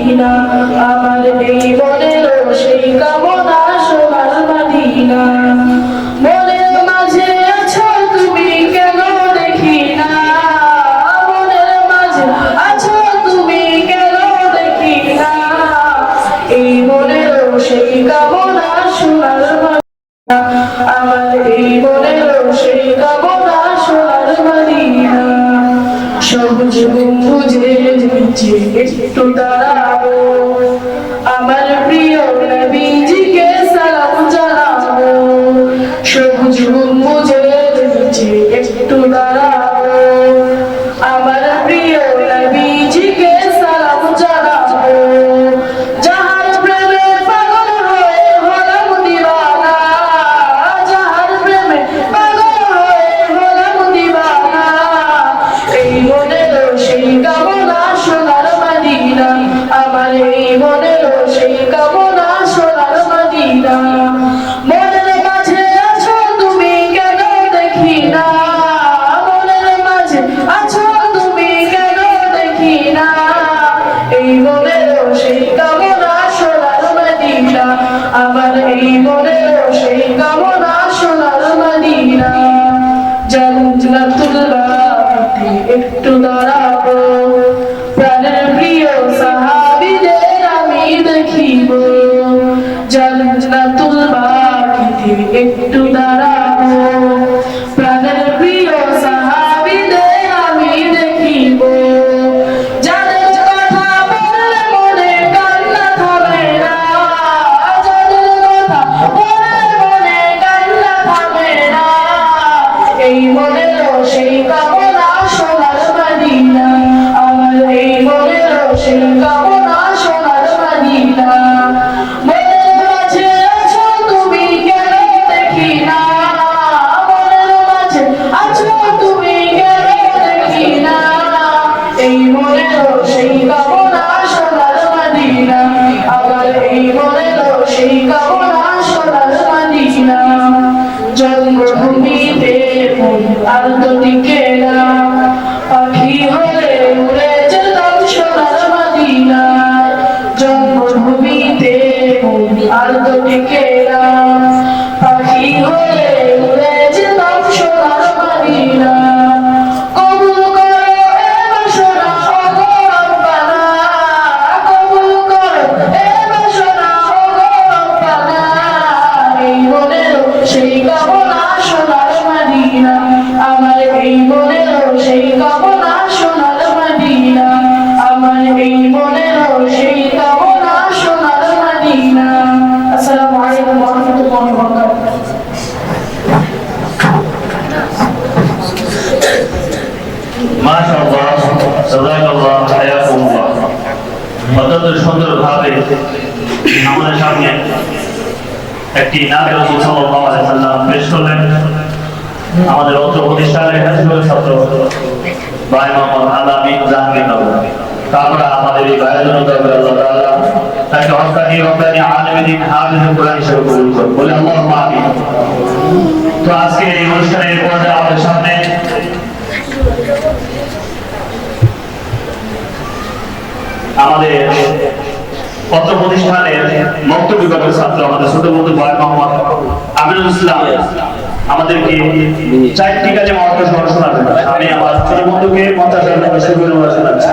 Medina আমার এই মনের সেই কামনা সোনার মদিনা মনের মাঝে আছো তুমি কেন দেখি না মনের মাঝে আছো তুমি কেন দেখি না এই মনের সেই কামনা সোনার মদিনা আমার এই মনের সেই কামনা সোনার মদিনা সবুজ গম্বুজের নিচে একটু দাঁড়াবো আমার প্রিয় নবীজিকে সালাম জানাবো সবুজ গম্বুজের নিচে একটু দাঁড়াবো আমার প্রিয় নবীজিকে সালাম জানাবো যাহার প্রেমে পাগল হয়ে হলাম দিওয়ানা যাহার প্রেমে পাগল হয়ে হলাম দিওয়ানা এই মনের সেই কামনা সোনার মদিনা আমার এই মনের সেই কামনা সোনার মদিনা মনের মাঝে আছো তুমি কেন দেখি না মনের মাঝে আছো তুমি কেন দেখি না এই মনের সেই কামনা সোনার মদিনা আমার এই মনের সেই কামনা সোনার মদিনা জান্নাতুল বাকিতে একটু দাঁড়াবো প্রাণের প্রিয় সাহাবীদের আমি দেখিব জান্নাতুল বাকিতে একটু দাঁড়াবো প্রাণের প্রিয় সাহাবীদের আমি দেখিব যাদের কথা বললে মনে কান্না থামে না যাদের কথা বললে মনে কান্না থামে না এই মনের সেই কামনা সোনার মদিনা আমার এই মনের সেই কামনা সোনার মদিনা মনের মাঝে আছো তুমি কেন দেখি না মনের মাঝে আছো তুমি কেন দেখি না এই মনের সেই কামনা সোনার মদিনা আমার এই মনের সেই কামনা সোনার মদিনা জন্মভূমিতে আর তো টিকে না পাখি হলে উড়ে যেতাম সোনার মদিনা জন্মভূমিতে আর তো টিকে না পাখি হলে উড়ে যেতাম সোনার মদিনা কবুল করো এ বাসনা ওগো রব্বানা কবুল করো এ বাসনা ওগো রব্বানা এই মনের সেই কামনা সোনার মদিনা আমার এই মনের সেই কামনা সোনার মদিনা আমার এই মনের সেই কামনা সোনার মদিনা আসসালামু আলাইকুম ওয়া রাহমাতুল্লাহি ওয়া বারাকাতুহু মাশাআল্লাহ জাযাকাল্লাহ হায়াকুল্লাহ অত্যন্ত সুন্দরভাবে আমাদের সামনে একটি নাতে রাসূল সাল্লাল্লাহু আলাইহি ওয়াসাল্লাম পেশ করলেন আমাদের অত্র প্রতিষ্ঠানের হাসিবুল ছাত্র ভাই মোহাম্মদ আলামিন জাহাঙ্গীর নগর আমরা আমাদের এই ভাইয়ের জন্য দোয়া করি আল্লাহ তাআলা তাকে হক্কানি রব্বানি আলিম দ্বীন হাফিজ কোরআন হিসেবে কবুল করুন বলে আল্লাহুম্মা আমিন। তো আজকে এই অনুষ্ঠানের পর্যায়ে আমাদের সামনে আমাদের অত্র প্রতিষ্ঠানের বক্তব্য বিভাগের ছাত্র আমাদের ছোট বন্ধু ভাই মোহাম্মদ আমিনুল ইসলাম আমাদেরকে 4টি কাজে মহত্ব সহ শোনাবেন। আমি আমার ছোট বন্ধুকে 50,000 টাকা শুরু করে শোনাচ্ছি।